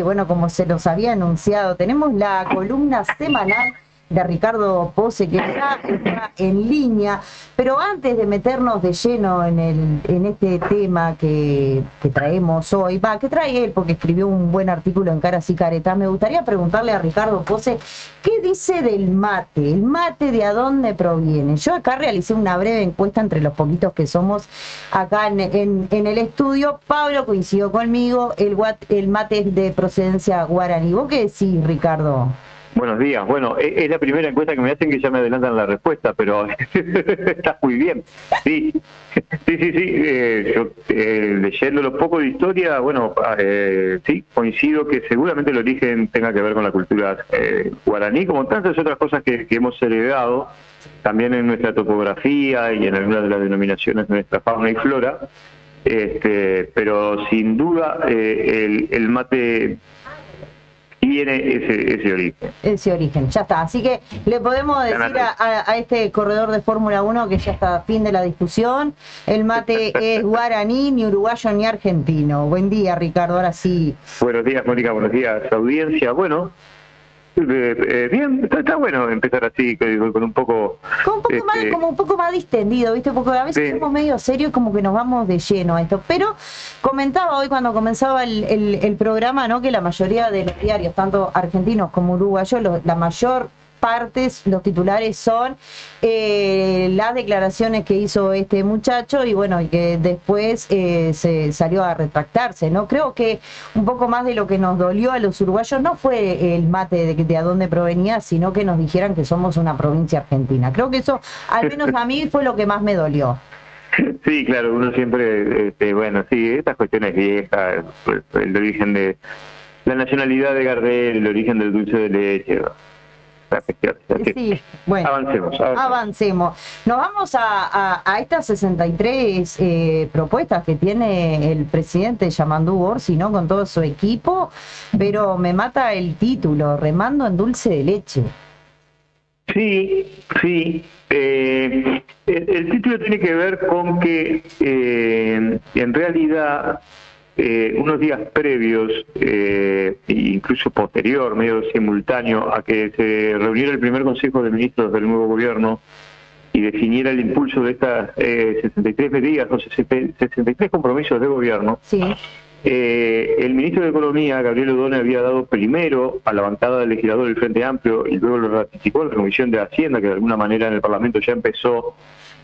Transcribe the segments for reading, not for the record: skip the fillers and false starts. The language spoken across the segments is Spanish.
Bueno, como se los había anunciado, tenemos la columna semanal de Ricardo Pose, que ya está en línea, pero antes de meternos de lleno en este tema que traemos hoy, que trae él porque escribió un buen artículo en Caras y Caretas, me gustaría preguntarle a Ricardo Pose, ¿qué dice del mate? ¿El mate de a dónde proviene? Yo acá realicé una breve encuesta entre los poquitos que somos acá en el estudio. Pablo coincidió conmigo, el mate es de procedencia guaraní. ¿Vos qué decís, Ricardo? Buenos días. Bueno, es la primera encuesta que me hacen que ya me adelantan la respuesta, pero está muy bien. Sí, yo, leyendo lo poco de historia, bueno, sí, coincido que seguramente el origen tenga que ver con la cultura guaraní, como tantas otras cosas que hemos heredado, también en nuestra topografía y en algunas de las denominaciones de nuestra fauna y flora. Pero sin duda el mate tiene ese origen. Ese origen, ya está. Así que le podemos decir a este corredor de Fórmula 1 que ya está, fin de la discusión, el mate es guaraní, ni uruguayo ni argentino. Buen día, Ricardo, ahora sí. Buenos días, Mónica, buenos días, audiencia. Bueno, bien, está bueno empezar así, con un poco... Como un poco más distendido, ¿viste? Porque a veces somos medio serios y como que nos vamos de lleno a esto. Pero comentaba hoy cuando comenzaba el programa, ¿no? Que la mayoría de los diarios, tanto argentinos como uruguayos, la mayor parte, los titulares son las declaraciones que hizo este muchacho y bueno, y que después se salió a retractarse, ¿no? Creo que un poco más de lo que nos dolió a los uruguayos no fue el mate de a dónde provenía, sino que nos dijeran que somos una provincia argentina. Creo que eso, al menos a mí, fue lo que más me dolió. Sí, claro, uno siempre, bueno, sí, estas cuestiones viejas, pues, el origen de la nacionalidad de Gardel, el origen del dulce de leche. Sí, bueno, avancemos. Nos vamos a estas 63 propuestas que tiene el presidente Yamandú Orsi, ¿no? Con todo su equipo, pero me mata el título, remando en dulce de leche. Sí. El título tiene que ver con que en realidad unos días previos, incluso posterior, medio simultáneo, a que se reuniera el primer Consejo de Ministros del nuevo gobierno y definiera el impulso de estas 63 medidas, o 63 compromisos de gobierno, sí. El ministro de Economía, Gabriel Odone, había dado primero a la bancada del legislador del Frente Amplio y luego lo ratificó en la Comisión de Hacienda, que de alguna manera en el Parlamento ya empezó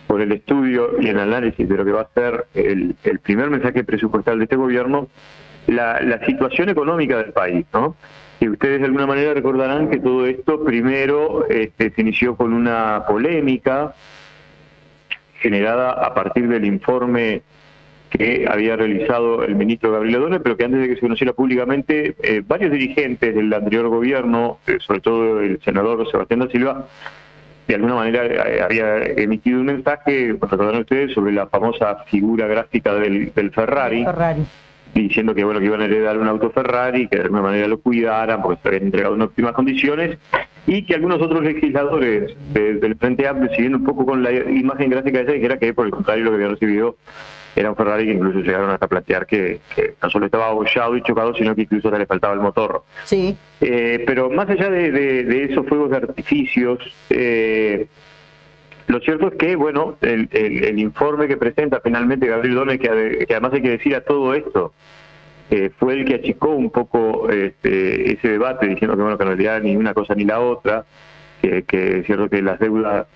por el estudio y el análisis de lo que va a ser el primer mensaje presupuestal de este gobierno, la situación económica del país, ¿no? Y ustedes de alguna manera recordarán que todo esto primero se inició con una polémica generada a partir del informe que había realizado el ministro Gabriel Odone, pero que antes de que se conociera públicamente, varios dirigentes del anterior gobierno, sobre todo el senador Sebastián da Silva, de alguna manera había emitido un mensaje, recordarán ustedes, sobre la famosa figura gráfica del Ferrari, diciendo que bueno, que iban a heredar un auto Ferrari, que de alguna manera lo cuidaran porque se habían entregado en óptimas condiciones, y que algunos otros legisladores del Frente Amplio, siguiendo un poco con la imagen gráfica de ella, dijera que por el contrario lo que había recibido era un Ferrari, que incluso llegaron hasta plantear que no solo estaba abollado y chocado, sino que incluso le faltaba el motor. Sí. Pero más allá de esos fuegos de artificios, lo cierto es que, bueno, el informe que presenta finalmente Gabriel Odone, que además hay que decir a todo esto, fue el que achicó un poco ese debate, diciendo que, bueno, que en realidad ni una cosa ni la otra, que es cierto que las deudas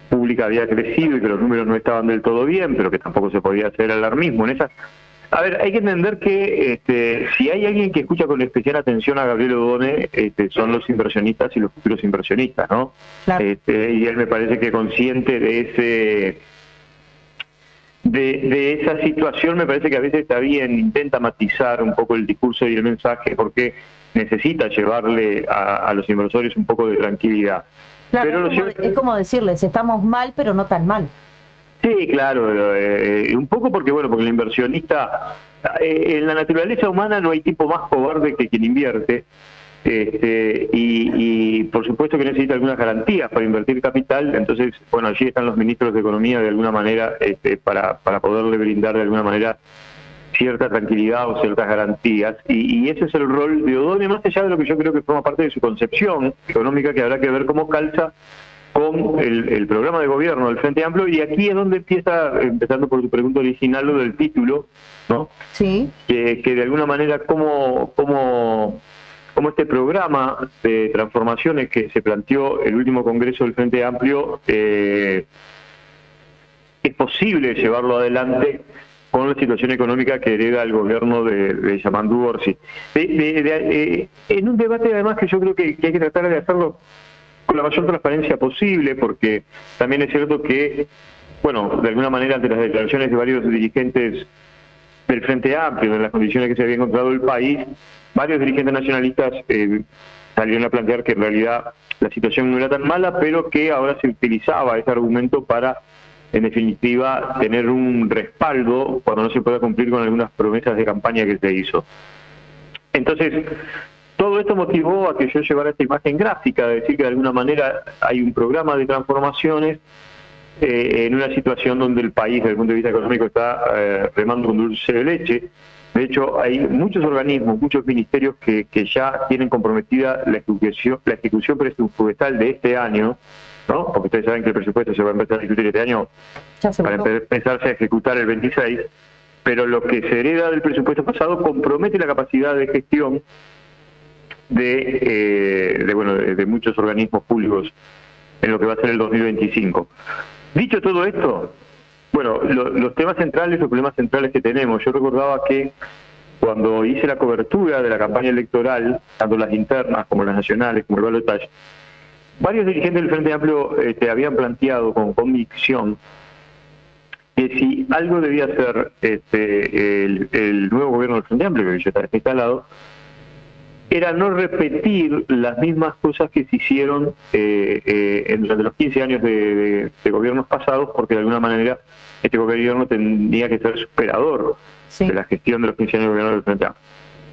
pública había crecido y que los números no estaban del todo bien, pero que tampoco se podía hacer alarmismo en esas. A ver, hay que entender que si hay alguien que escucha con especial atención a Gabriel Odone, son los inversionistas y los futuros inversionistas, ¿no? Claro. Y él me parece que consciente de esa situación, me parece que a veces está bien, intenta matizar un poco el discurso y el mensaje, porque necesita llevarle a los inversores un poco de tranquilidad. Claro, pero es como decirles, estamos mal, pero no tan mal. Sí, claro, un poco porque el inversionista, en la naturaleza humana no hay tipo más cobarde que quien invierte, y por supuesto que necesita algunas garantías para invertir capital. Entonces, bueno, allí están los ministros de Economía de alguna manera para poderle brindar de alguna manera cierta tranquilidad o ciertas garantías, y ese es el rol de O'Donnell, más allá de lo que yo creo que forma parte de su concepción económica, que habrá que ver cómo calza con el programa de gobierno del Frente Amplio. Y aquí es donde empezando por tu pregunta original, lo del título, ¿no? Sí. Que de alguna manera cómo este programa de transformaciones que se planteó el último Congreso del Frente Amplio es posible llevarlo adelante con la situación económica que hereda el gobierno de Yamandu Orsi. En un debate además que yo creo que hay que tratar de hacerlo con la mayor transparencia posible, porque también es cierto que, bueno, de alguna manera ante las declaraciones de varios dirigentes del Frente Amplio, en las condiciones que se había encontrado el país, varios dirigentes nacionalistas salieron a plantear que en realidad la situación no era tan mala, pero que ahora se utilizaba ese argumento para, en definitiva, tener un respaldo cuando no se pueda cumplir con algunas promesas de campaña que se hizo. Entonces, todo esto motivó a que yo llevara esta imagen gráfica, de decir que de alguna manera hay un programa de transformaciones en una situación donde el país, desde el punto de vista económico, está remando con dulce de leche. De hecho, hay muchos organismos, muchos ministerios que ya tienen comprometida la ejecución presupuestal de este año, ¿no? Porque ustedes saben que el presupuesto se va a empezar a discutir este año para empezarse a ejecutar el 26, pero lo que se hereda del presupuesto pasado compromete la capacidad de gestión de muchos organismos públicos en lo que va a ser el 2025. Dicho todo esto, bueno, los temas centrales, los problemas centrales que tenemos, yo recordaba que cuando hice la cobertura de la campaña electoral, tanto las internas como las nacionales, como el balotaje, varios dirigentes del Frente Amplio habían planteado con convicción que si algo debía hacer el nuevo gobierno del Frente Amplio, que ya está instalado, era no repetir las mismas cosas que se hicieron durante los 15 años de gobiernos pasados, porque de alguna manera este gobierno tenía que ser superador de la gestión de los 15 años de gobierno del Frente Amplio.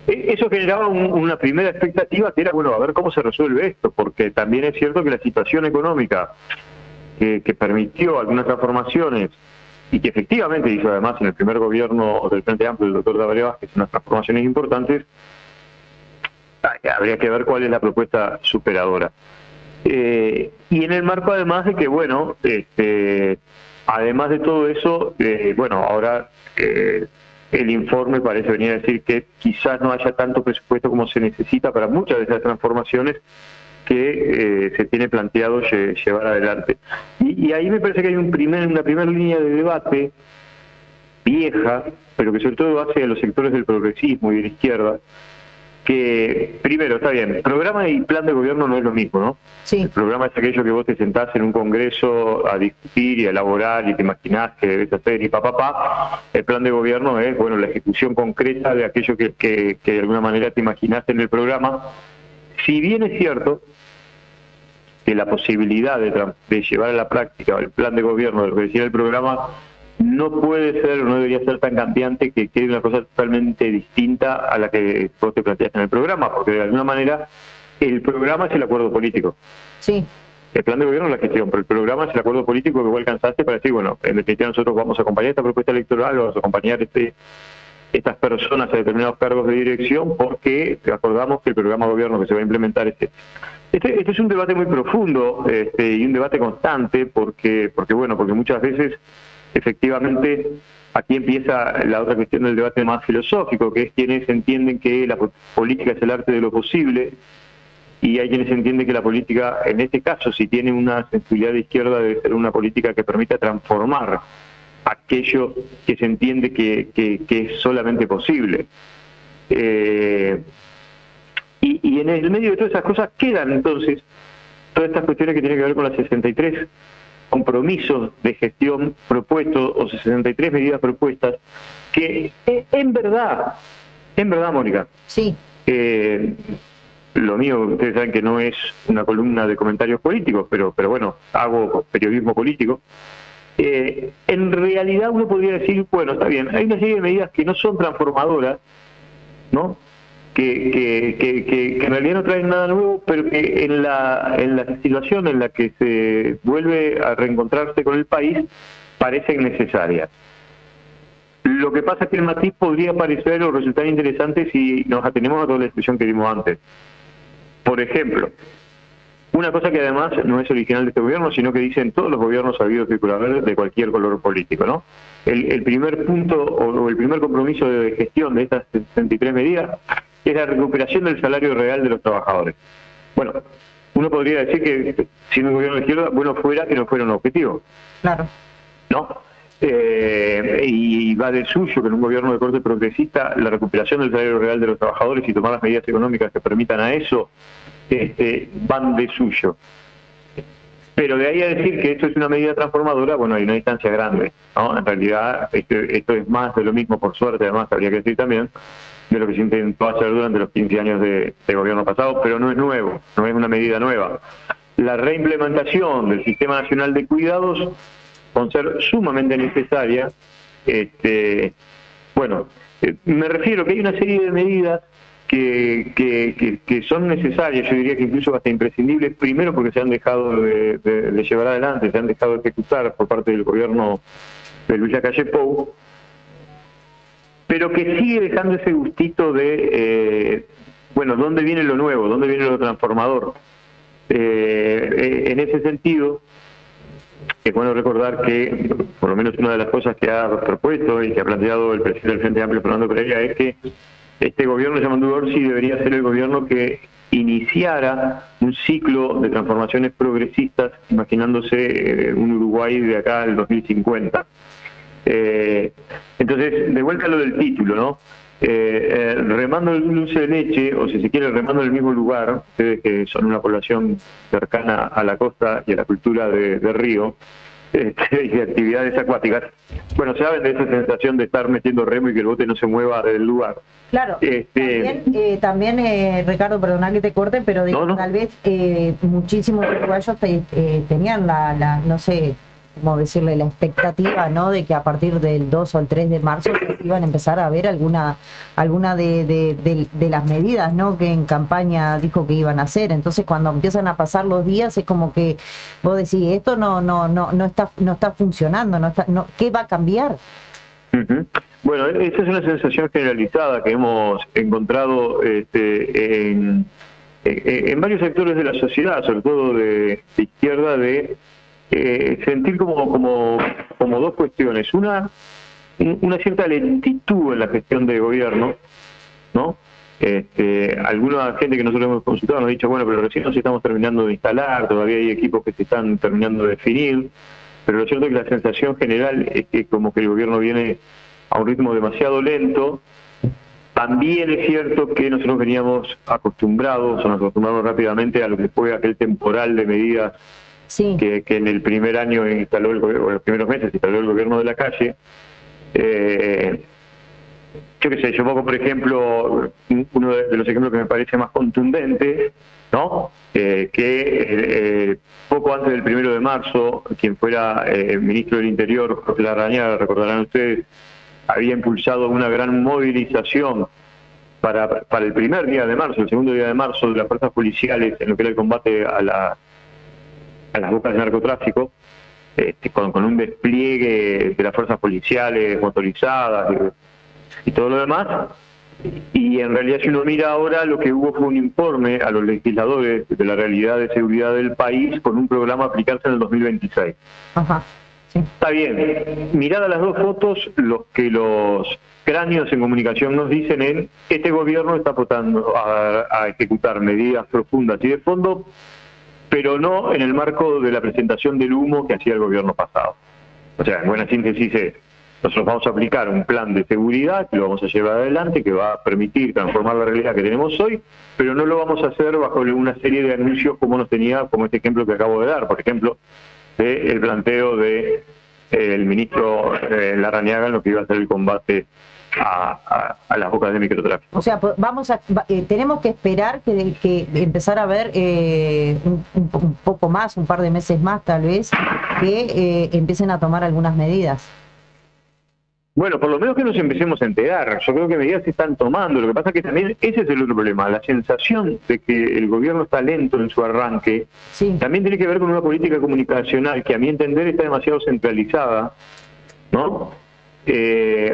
Eso generaba una primera expectativa que era, bueno, a ver cómo se resuelve esto, porque también es cierto que la situación económica que permitió algunas transformaciones y que efectivamente hizo además en el primer gobierno del Frente Amplio el doctor Tabaré Vázquez unas transformaciones importantes, habría que ver cuál es la propuesta superadora. Y en el marco además de que, bueno, además de todo eso, bueno, ahora el informe parece venir a decir que quizás no haya tanto presupuesto como se necesita para muchas de esas transformaciones que se tiene planteado llevar adelante. Y ahí me parece que hay una primera línea de debate vieja, pero que sobre todo hace a los sectores del progresismo y de la izquierda, que primero, está bien, programa y plan de gobierno no es lo mismo, ¿no? Sí. El programa es aquello que vos te sentás en un congreso a discutir y a elaborar y te imaginás que debes hacer y papá. El plan de gobierno es, bueno, la ejecución concreta de aquello que de alguna manera te imaginaste en el programa. Si bien es cierto que la posibilidad de llevar a la práctica el plan de gobierno, de lo que decía el programa, no puede ser, no debería ser tan cambiante que quede una cosa totalmente distinta a la que vos te planteaste en el programa, porque de alguna manera el programa es el acuerdo político. Sí. El plan de gobierno es la gestión, pero el programa es el acuerdo político que vos alcanzaste para decir, bueno, en definitiva nosotros vamos a acompañar esta propuesta electoral, vamos a acompañar estas personas a determinados cargos de dirección, porque acordamos que el programa de gobierno que se va a implementar este es un debate muy profundo y un debate constante, porque muchas veces efectivamente aquí empieza la otra cuestión del debate más filosófico, que es quienes entienden que la política es el arte de lo posible, y hay quienes entienden que la política, en este caso, si tiene una sensibilidad de izquierda, debe ser una política que permita transformar aquello que se entiende que es solamente posible. Y en el medio de todas esas cosas quedan entonces todas estas cuestiones que tienen que ver con las 63 compromisos de gestión propuestos o 63 medidas propuestas que en verdad, Mónica, sí. Lo mío, ustedes saben que no es una columna de comentarios políticos, pero bueno, hago periodismo político. En realidad uno podría decir, bueno, está bien, hay una serie de medidas que no son transformadoras, ¿no? Que en realidad no traen nada nuevo, pero que en la situación en la que se vuelve a reencontrarse con el país parecen necesarias. Lo que pasa es que el matiz podría parecer o resultar interesante si nos atenemos a toda la expresión que dimos antes. Por ejemplo, una cosa que además no es original de este gobierno, sino que dicen todos los gobiernos habidos y por haber de cualquier color político, ¿no? El primer punto o el primer compromiso de gestión de estas 63 medidas es la recuperación del salario real de los trabajadores. Bueno, uno podría decir que siendo un gobierno de izquierda, bueno fuera que no fuera un objetivo. Claro. ¿No? Y va de suyo que en un gobierno de corte progresista la recuperación del salario real de los trabajadores y tomar las medidas económicas que permitan a eso van de suyo. Pero de ahí a decir que esto es una medida transformadora, bueno, hay una distancia grande, ¿no? En realidad esto es más de lo mismo, por suerte, además habría que decir también, de lo que se intentó hacer durante los 15 años de gobierno pasado, pero no es nuevo, no es una medida nueva. La reimplementación del Sistema Nacional de Cuidados, con ser sumamente necesaria, me refiero que hay una serie de medidas que son necesarias, yo diría que incluso hasta imprescindibles, primero porque se han dejado de llevar adelante, se han dejado de ejecutar por parte del gobierno de Luis Lacalle Pou, pero que sigue dejando ese gustito de, ¿dónde viene lo nuevo? ¿Dónde viene lo transformador? En ese sentido, es bueno recordar que, por lo menos una de las cosas que ha propuesto y que ha planteado el presidente del Frente Amplio, Fernando Pereira, es que este gobierno, llamando Orsi, debería ser el gobierno que iniciara un ciclo de transformaciones progresistas, imaginándose un Uruguay de acá al 2050. Entonces, de vuelta a lo del título, ¿no? Remando el dulce de leche, o si se quiere, remando en el mismo lugar, ustedes que son una población cercana a la costa y a la cultura de río, y de actividades acuáticas, saben de esa sensación de estar metiendo remo y que el bote no se mueva del lugar. Claro, también Ricardo, perdona que te corte, pero digo, no. Tal vez muchísimos uruguayos tenían no sé cómo decirle, la expectativa, ¿no?, de que a partir del 2 o el 3 de marzo iban a empezar a ver alguna de las medidas, ¿no?, que en campaña dijo que iban a hacer. Entonces, cuando empiezan a pasar los días, es como que vos decís, esto no está funcionando, ¿qué va a cambiar? Uh-huh. Bueno, esa es una sensación generalizada que hemos encontrado en varios sectores de la sociedad, sobre todo de izquierda, de sentir como dos cuestiones. Una cierta lentitud en la gestión de gobierno, ¿no? Alguna gente que nosotros hemos consultado nos ha dicho, pero recién nos estamos terminando de instalar, todavía hay equipos que se están terminando de definir, pero lo cierto es que la sensación general es que como que el gobierno viene a un ritmo demasiado lento. También es cierto que nosotros veníamos acostumbrados rápidamente a lo que fue aquel temporal de medidas que en el primer año instaló el gobierno, o en los primeros meses instaló el gobierno de Lacalle. Yo qué sé, yo pongo por ejemplo uno de los ejemplos que me parece más contundente, ¿no? Que poco antes del 1 de marzo, quien fuera el ministro del Interior, Jorge Larrañaga, recordarán ustedes, había impulsado una gran movilización para el primer día de marzo, el segundo día de marzo, de las fuerzas policiales en lo que era el combate a las bocas de narcotráfico, con un despliegue de las fuerzas policiales motorizadas y todo lo demás. Y en realidad, si uno mira ahora, lo que hubo fue un informe a los legisladores de la realidad de seguridad del país con un programa a aplicarse en el 2026. Ajá. Sí. Está bien. Mirad a las dos fotos, lo que los cráneos en comunicación nos dicen este gobierno está apuntando a ejecutar medidas profundas y de fondo, pero no en el marco de la presentación del humo que hacía el gobierno pasado. O sea, en buena síntesis es, nosotros vamos a aplicar un plan de seguridad que lo vamos a llevar adelante, que va a permitir transformar la realidad que tenemos hoy, pero no lo vamos a hacer bajo una serie de anuncios como este ejemplo que acabo de dar, por ejemplo, el planteo de el ministro Larrañaga en lo que iba a ser el combate a las bocas de microtráfico. O sea, tenemos que esperar que empezar a ver un poco más, un par de meses más tal vez, que empiecen a tomar algunas medidas. Bueno, por lo menos que nos empecemos a enterar. Yo creo que medidas se están tomando. Lo que pasa es que también ese es el otro problema. La sensación de que el gobierno está lento en su arranque también tiene que ver con una política comunicacional que a mi entender está demasiado centralizada, ¿no?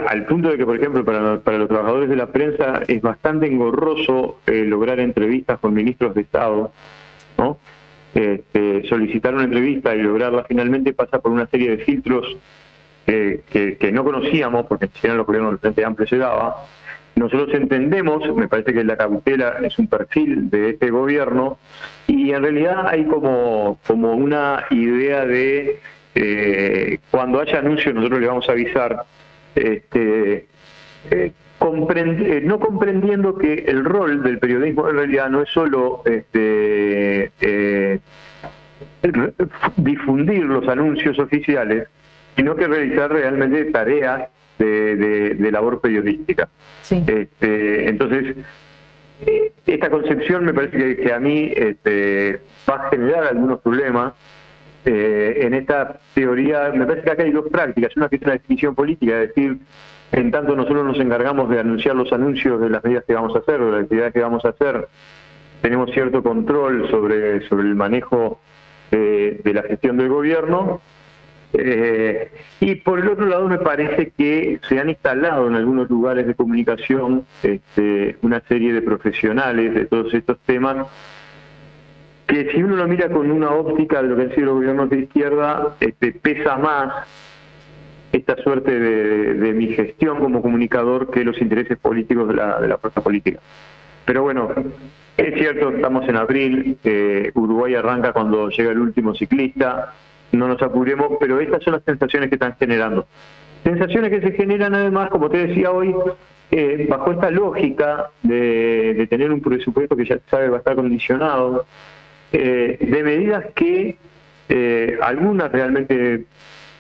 al punto de que, por ejemplo, para los trabajadores de la prensa es bastante engorroso lograr entrevistas con ministros de Estado, ¿no? Solicitar una entrevista y lograrla finalmente pasa por una serie de filtros que no conocíamos, porque si eran los gobiernos del Frente Amplio se daba. Nosotros entendemos, me parece que la cautela es un perfil de este gobierno, y en realidad hay como una idea de cuando haya anuncios nosotros le vamos a avisar, no comprendiendo que el rol del periodismo en realidad no es solo difundir los anuncios oficiales, sino que realizar realmente tareas de labor periodística. Sí. Entonces, esta concepción me parece que a mí va a generar algunos problemas. En esta teoría, me parece que acá hay dos prácticas. Una que es una definición política, es decir, en tanto nosotros nos encargamos de anunciar los anuncios de las medidas que vamos a hacer, o de las actividades que vamos a hacer, tenemos cierto control sobre el manejo de la gestión del gobierno. Y por el otro lado me parece que se han instalado en algunos lugares de comunicación una serie de profesionales de todos estos temas que, si uno lo mira con una óptica de lo que han sido los gobiernos de izquierda, pesa más esta suerte de mi gestión como comunicador que los intereses políticos de la fuerza política. Pero bueno, es cierto, estamos en abril, Uruguay arranca cuando llega el último ciclista, no nos apuremos, pero estas son las sensaciones que están generando. Sensaciones que se generan además, como te decía hoy, bajo esta lógica de tener un presupuesto que ya se sabe va a estar condicionado, de medidas que algunas realmente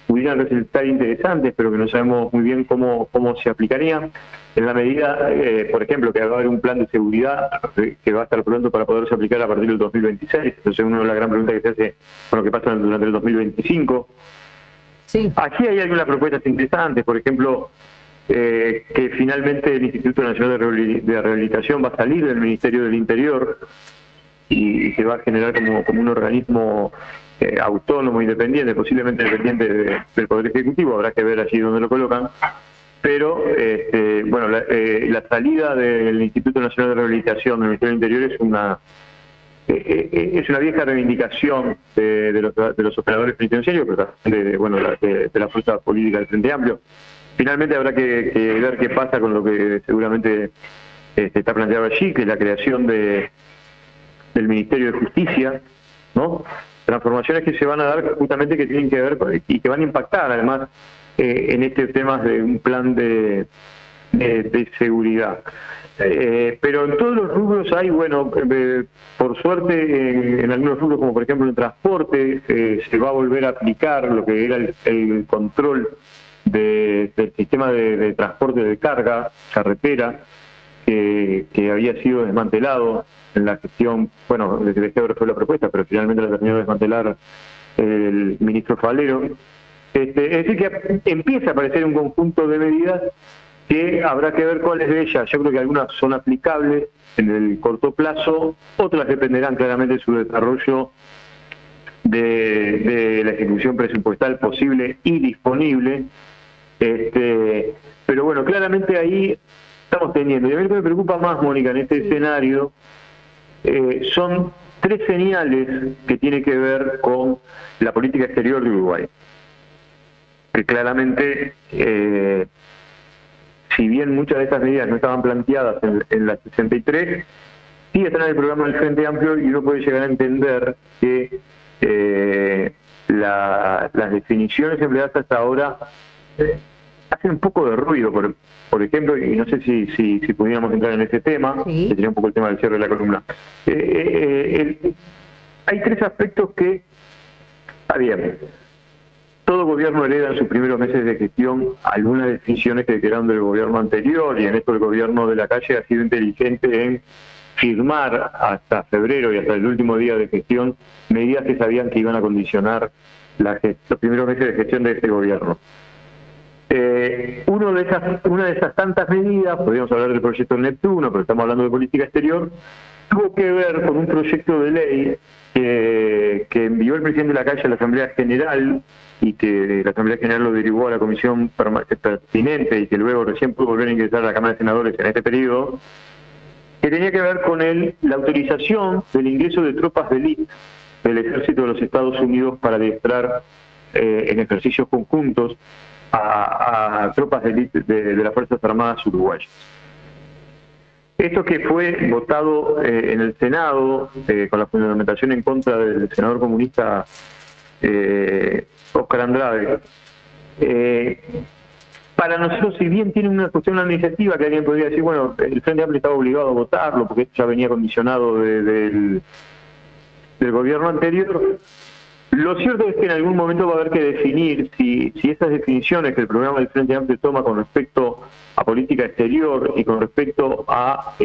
pudieran resultar interesantes, pero que no sabemos muy bien cómo se aplicarían, en la medida, por ejemplo, que va a haber un plan de seguridad que va a estar pronto para poderse aplicar a partir del 2026. Entonces, una de las gran preguntas que se hace con lo que pasa durante el 2025. Sí. Aquí hay algunas propuestas interesantes, por ejemplo, que finalmente el Instituto Nacional de Rehabilitación va a salir del Ministerio del Interior y se va a generar como un organismo autónomo, independiente, posiblemente dependiente del Poder Ejecutivo. Habrá que ver allí dónde lo colocan. Pero, bueno, la salida del Instituto Nacional de Rehabilitación del Ministerio del Interior es una vieja reivindicación de los operadores penitenciarios, pero también de la fuerza política del Frente Amplio. Finalmente habrá que ver qué pasa con lo que seguramente está planteado allí, que es la creación del Ministerio de Justicia, ¿no? Transformaciones que se van a dar justamente que tienen que ver y que van a impactar además en este tema de un plan de seguridad. Pero en todos los rubros hay, bueno, por suerte en algunos rubros, como por ejemplo el transporte, se va a volver a aplicar lo que era el control del sistema de transporte de carga, carretera, que había sido desmantelado en la gestión, bueno, desde que fue la propuesta, pero finalmente la terminó de desmantelar el ministro Falero. Es decir, que empieza a aparecer un conjunto de medidas que habrá que ver cuáles de ellas. Yo creo que algunas son aplicables en el corto plazo, otras dependerán claramente de su desarrollo, de la ejecución presupuestal posible y disponible. Pero bueno, claramente ahí estamos teniendo, y a mí lo que me preocupa más, Mónica, en este escenario, son tres señales que tienen que ver con la política exterior de Uruguay. Que claramente, si bien muchas de estas medidas no estaban planteadas en la 63, sí están en el programa del Frente Amplio, y uno puede llegar a entender que las definiciones empleadas hasta ahora hacen un poco de ruido, por ejemplo, y no sé si pudiéramos entrar en ese tema, sí, que sería un poco el tema del cierre de la columna. Hay tres aspectos que, está bien, todo gobierno hereda en sus primeros meses de gestión algunas definiciones que quedaron del gobierno anterior, y en esto el gobierno de la calle ha sido inteligente en firmar hasta febrero y hasta el último día de gestión medidas que sabían que iban a condicionar los primeros meses de gestión de este gobierno. Una de esas tantas medidas, podríamos hablar del proyecto Neptuno, pero estamos hablando de política exterior, tuvo que ver con un proyecto de ley que envió el presidente de la calle a la Asamblea General y que la Asamblea General lo derivó a la comisión pertinente y que luego recién pudo volver a ingresar a la Cámara de Senadores en este periodo, que tenía que ver con la autorización del ingreso de tropas de élite del Ejército de los Estados Unidos para adiestrar en ejercicios conjuntos a tropas de élite de las Fuerzas Armadas uruguayas. Esto que fue votado en el Senado con la fundamentación en contra del senador comunista Óscar Andrade, para nosotros, si bien tiene una cuestión administrativa que alguien podría decir, bueno, el Frente Amplio estaba obligado a votarlo porque esto ya venía condicionado del gobierno anterior, lo cierto es que en algún momento va a haber que definir si esas definiciones que el programa del Frente Amplio toma con respecto a política exterior y con respecto a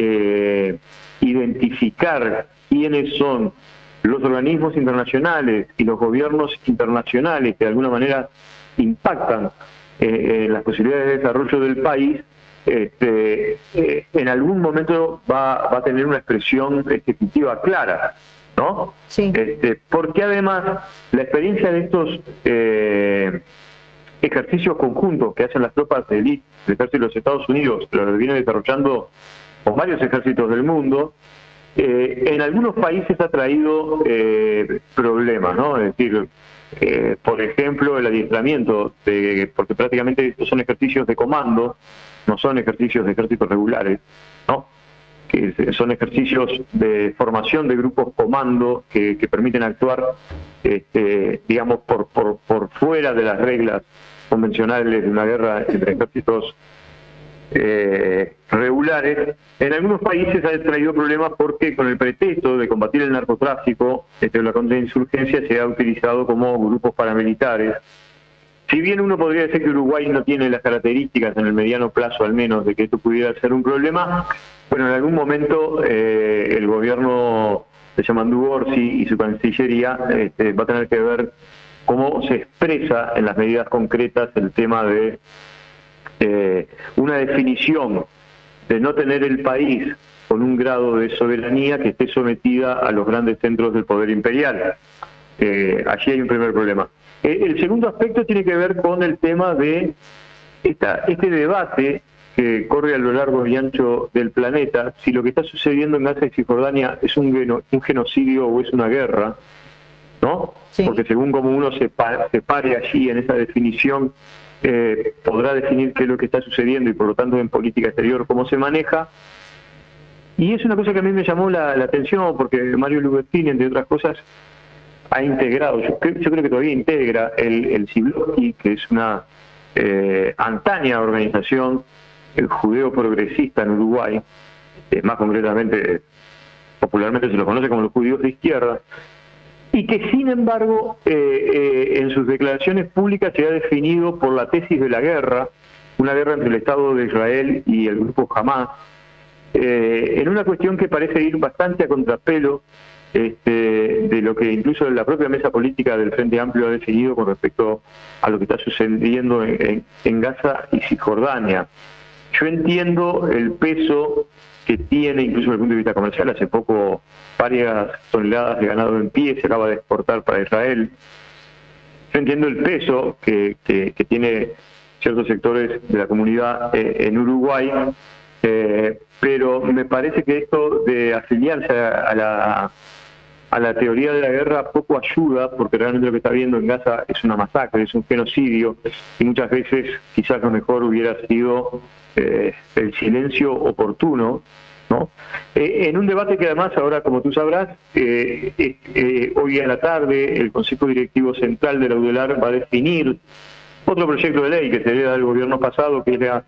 identificar quiénes son los organismos internacionales y los gobiernos internacionales que de alguna manera impactan en las posibilidades de desarrollo del país, en algún momento va a tener una expresión ejecutiva clara, ¿no? Sí. Porque además la experiencia de estos ejercicios conjuntos que hacen las tropas de élite del Ejército de los Estados Unidos, lo viene desarrollando con varios ejércitos del mundo, en algunos países ha traído problemas, ¿no? Es decir, por ejemplo, el adiestramiento, porque prácticamente estos son ejercicios de comando, no son ejercicios de ejércitos regulares, ¿no? Que son ejercicios de formación de grupos comando que permiten actuar, digamos, por fuera de las reglas convencionales de una guerra entre ejércitos regulares. En algunos países ha traído problemas porque con el pretexto de combatir el narcotráfico, la contrainsurgencia se ha utilizado como grupos paramilitares. Si bien uno podría decir que Uruguay no tiene las características en el mediano plazo al menos de que esto pudiera ser un problema, bueno, en algún momento el gobierno de Yamandu Orsi y su Cancillería va a tener que ver cómo se expresa en las medidas concretas el tema de una definición de no tener el país con un grado de soberanía que esté sometida a los grandes centros del poder imperial. Allí hay un primer problema. El segundo aspecto tiene que ver con el tema de este debate que corre a lo largo y ancho del planeta, si lo que está sucediendo en Gaza y Cisjordania es un genocidio o es una guerra, ¿no? Sí. Porque según como uno se pare allí en esa definición, podrá definir qué es lo que está sucediendo y por lo tanto en política exterior cómo se maneja. Y es una cosa que a mí me llamó la atención porque Mario Lubestini, entre otras cosas, ha integrado, yo creo que todavía integra el Cibloki, que es una antaña organización judeo progresista en Uruguay, más concretamente, popularmente se lo conoce como los judíos de izquierda, y que sin embargo en sus declaraciones públicas se ha definido por la tesis de la guerra, una guerra entre el Estado de Israel y el grupo Hamás, en una cuestión que parece ir bastante a contrapelo de lo que incluso la propia mesa política del Frente Amplio ha definido con respecto a lo que está sucediendo en Gaza y Cisjordania. Yo entiendo el peso que tiene, incluso desde el punto de vista comercial. Hace poco varias toneladas de ganado en pie se acaba de exportar para Israel. Yo entiendo el peso que tiene ciertos sectores de la comunidad en Uruguay, pero me parece que esto de afiliarse a la teoría de la guerra poco ayuda, porque realmente lo que está viendo en Gaza es una masacre, es un genocidio, y muchas veces quizás lo mejor hubiera sido el silencio oportuno, ¿no? En un debate que además ahora, como tú sabrás, hoy a la tarde el Consejo Directivo Central de la UDELAR va a definir otro proyecto de ley que se hereda del gobierno pasado, que es la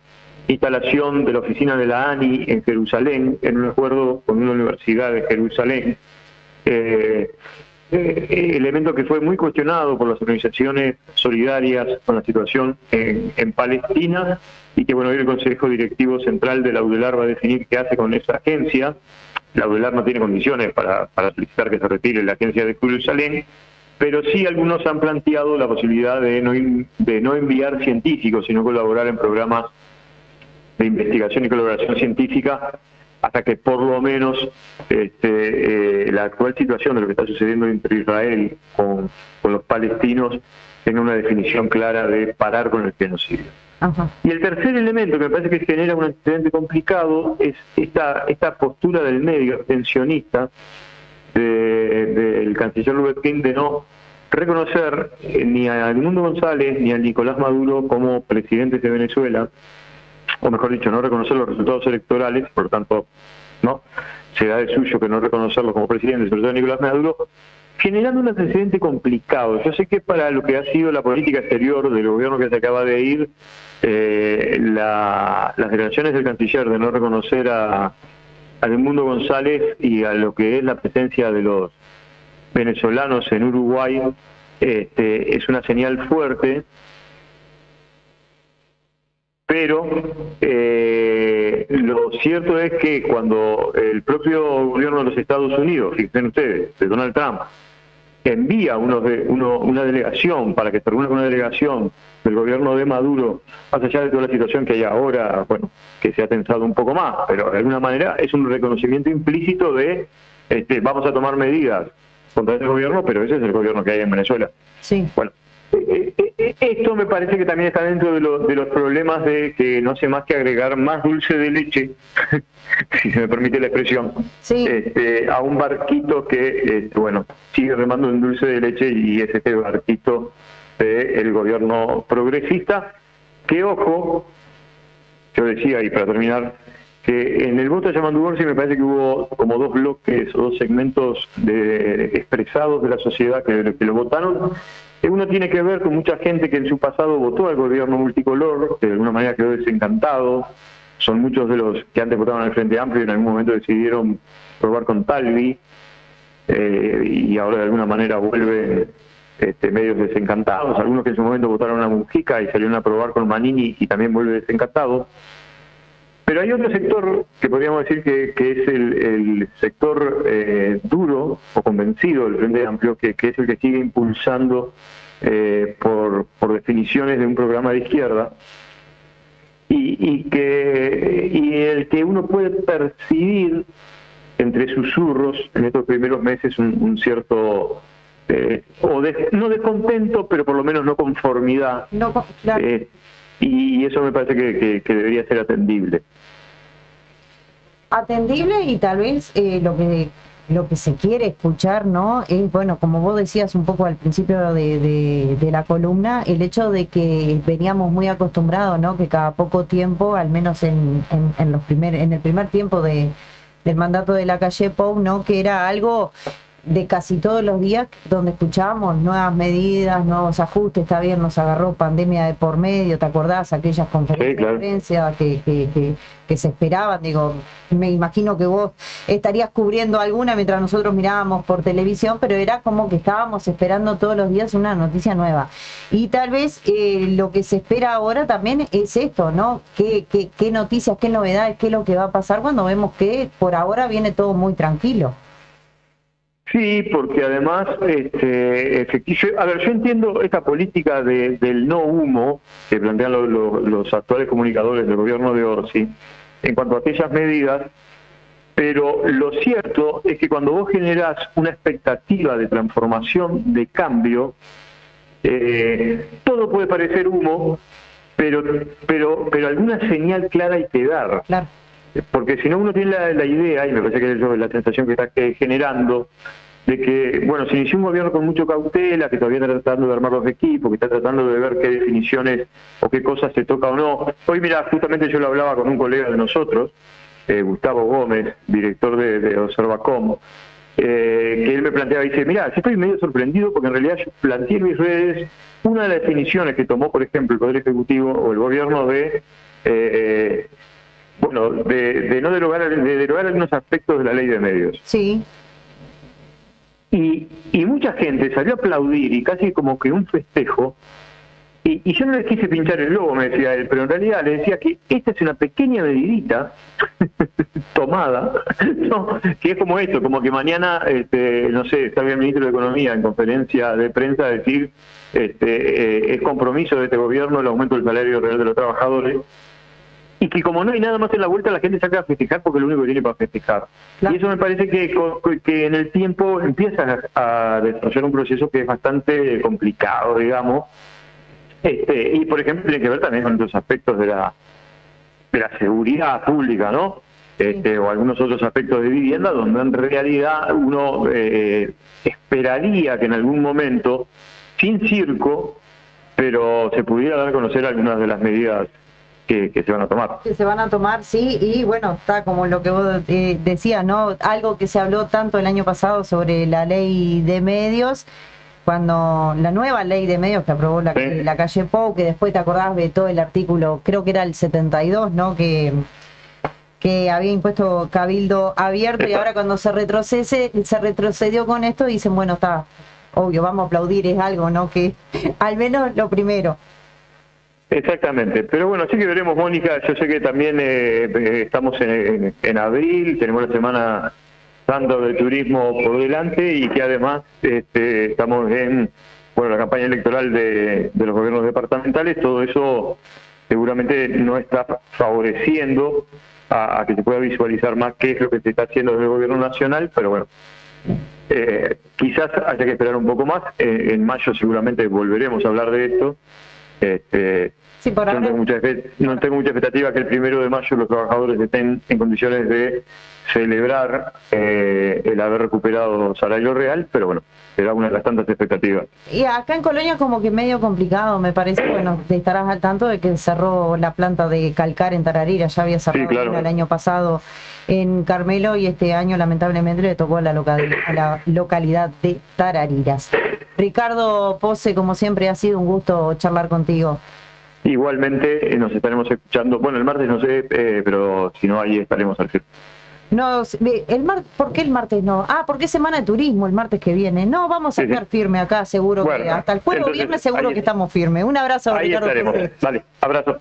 instalación de la oficina de la ANI en Jerusalén, en un acuerdo con una universidad de Jerusalén. Elemento que fue muy cuestionado por las organizaciones solidarias con la situación en Palestina, y que bueno, hoy el Consejo Directivo Central de la UDELAR va a definir qué hace con esa agencia. La UDELAR no tiene condiciones para solicitar que se retire la agencia de Jerusalén, pero sí algunos han planteado la posibilidad de no enviar científicos, sino colaborar en programas de investigación y colaboración científica hasta que por lo menos la actual situación de lo que está sucediendo entre Israel con los palestinos tenga una definición clara de parar con el genocidio. Ajá. Y el tercer elemento que me parece que genera un antecedente complicado es esta postura del medio abstencionista del canciller Lubetkin de no reconocer ni a Edmundo González ni a Nicolás Maduro como presidentes de Venezuela, o mejor dicho, no reconocer los resultados electorales, por lo tanto, no se da de suyo que no reconocerlos como presidentes, sobre todo Nicolás Maduro, generando un antecedente complicado. Yo sé que para lo que ha sido la política exterior del gobierno que se acaba de ir, las declaraciones del canciller de no reconocer a Edmundo González y a lo que es la presencia de los venezolanos en Uruguay es una señal fuerte, pero lo cierto es que cuando el propio gobierno de los Estados Unidos, fíjense ustedes, de Donald Trump, envía una delegación para que se reúna con una delegación del gobierno de Maduro, más allá de toda la situación que hay ahora, bueno, que se ha tensado un poco más, pero de alguna manera es un reconocimiento implícito de vamos a tomar medidas contra ese gobierno, pero ese es el gobierno que hay en Venezuela. Sí. Bueno, esto me parece que también está dentro de los problemas de que no hace más que agregar más dulce de leche, si se me permite la expresión, sí, a un barquito que, bueno, sigue remando en dulce de leche, y es este barquito del gobierno progresista, que, ojo, yo decía, y para terminar, que en el voto de Yamandu Orsi me parece que hubo como dos bloques o dos segmentos expresados de la sociedad que lo votaron. Uno tiene que ver con mucha gente que en su pasado votó al gobierno multicolor, que de alguna manera quedó desencantado. Son muchos de los que antes votaban al Frente Amplio y en algún momento decidieron probar con Talvi, y ahora de alguna manera vuelven medios desencantados. Algunos que en su momento votaron a Mujica y salieron a probar con Manini y también vuelve desencantado. Pero hay otro sector que podríamos decir que es el sector duro o convencido del Frente Amplio, que es el que sigue impulsando por definiciones de un programa de izquierda, y el que uno puede percibir entre susurros en estos primeros meses un cierto no descontento, pero por lo menos no conformidad. No, claro. Y eso me parece que debería ser atendible. Atendible, y tal vez lo que se quiere escuchar, ¿no? Es, bueno, como vos decías un poco al principio de la columna, el hecho de que veníamos muy acostumbrados, ¿no? Que cada poco tiempo, al menos en el primer tiempo del mandato de Lacalle Pou, ¿no? Que era algo de casi todos los días, donde escuchábamos nuevas medidas, nuevos ajustes. Está bien, nos agarró pandemia de por medio, ¿te acordás? Aquellas conferencias de prensa que se esperaban. Digo, me imagino que vos estarías cubriendo alguna mientras nosotros mirábamos por televisión, pero era como que estábamos esperando todos los días una noticia nueva. Y tal vez lo que se espera ahora también es esto, ¿no? ¿Qué noticias, qué novedades, qué es lo que va a pasar cuando vemos que por ahora viene todo muy tranquilo? Sí, porque además, a ver, yo entiendo esta política del no humo que plantean los actuales comunicadores del gobierno de Orsi en cuanto a aquellas medidas, pero lo cierto es que cuando vos generás una expectativa de transformación, de cambio, todo puede parecer humo, pero alguna señal clara hay que dar. Claro. Porque si no, uno tiene la idea, y me parece que es la sensación que está generando, de que, bueno, se inició un gobierno con mucho cautela, que todavía está tratando de armar los equipos, que está tratando de ver qué definiciones o qué cosas se toca o no. Hoy, mira, justamente yo lo hablaba con un colega de nosotros, Gustavo Gómez, director de Observacom, que él me planteaba, dice, mira, yo estoy medio sorprendido porque en realidad yo planteé en mis redes una de las definiciones que tomó, por ejemplo, el Poder Ejecutivo o el gobierno de no derogar, algunos aspectos de la ley de medios. Sí. Y mucha gente salió a aplaudir y casi como que un festejo, y yo no les quise pinchar el globo, me decía él, pero en realidad le decía que esta es una pequeña medidita tomada, ¿no? Que es como esto, como que mañana, no sé, está el ministro de Economía en conferencia de prensa a decir, es compromiso de este gobierno el aumento del salario real de los trabajadores. y que como no hay nada más en la vuelta, la gente saca a festejar porque es lo único que tiene para festejar. Claro. Y eso me parece que en el tiempo empieza a desarrollar un proceso que es bastante complicado, digamos, y por ejemplo tiene que ver también con los aspectos de la seguridad pública, ¿no? O algunos otros aspectos de vivienda, donde en realidad uno esperaría que en algún momento, sin circo, pero se pudiera dar a conocer algunas de las medidas que se van a tomar. Que se van a tomar, sí, y bueno, está como lo que vos decías, ¿no? Algo que se habló tanto el año pasado sobre la ley de medios, cuando la nueva ley de medios que aprobó la calle Pou, que después te acordás de todo el artículo, creo que era el 72, ¿no? Que había impuesto cabildo abierto, y ahora cuando se retrocedió con esto, dicen, bueno, está, obvio, vamos a aplaudir, es algo, ¿no? Que al menos lo primero. Exactamente, pero bueno, sí que veremos, Mónica. Yo sé que también estamos en abril, tenemos la Semana Santa de Turismo por delante, y que además estamos en la campaña electoral de los gobiernos departamentales. Todo eso seguramente no está favoreciendo a que se pueda visualizar más qué es lo que se está haciendo desde el gobierno nacional, pero bueno, quizás haya que esperar un poco más. En mayo seguramente volveremos a hablar de esto. Sí, por ahora. No tengo mucha expectativa que el 1 de mayo los trabajadores estén en condiciones de celebrar el haber recuperado salario real, pero bueno, será una de las tantas expectativas. Y acá en Colonia como que medio complicado, me parece. Bueno, te estarás al tanto de que cerró la planta de Calcar en Tararira, ya había cerrado, sí, claro, el año pasado en Carmelo, y este año lamentablemente le tocó a la localidad de Tarariras. Ricardo Pose, como siempre, ha sido un gusto charlar contigo. Igualmente, nos estaremos escuchando, bueno, el martes no sé, pero si no, ahí estaremos al firme. No, ¿por qué el martes no? Ah, porque es Semana de Turismo el martes que viene. No, vamos a estar firme acá, seguro, bueno, que hasta el jueves o viernes seguro que estamos firmes. Un abrazo, Ricardo. Ahí estaremos. Dale, abrazo.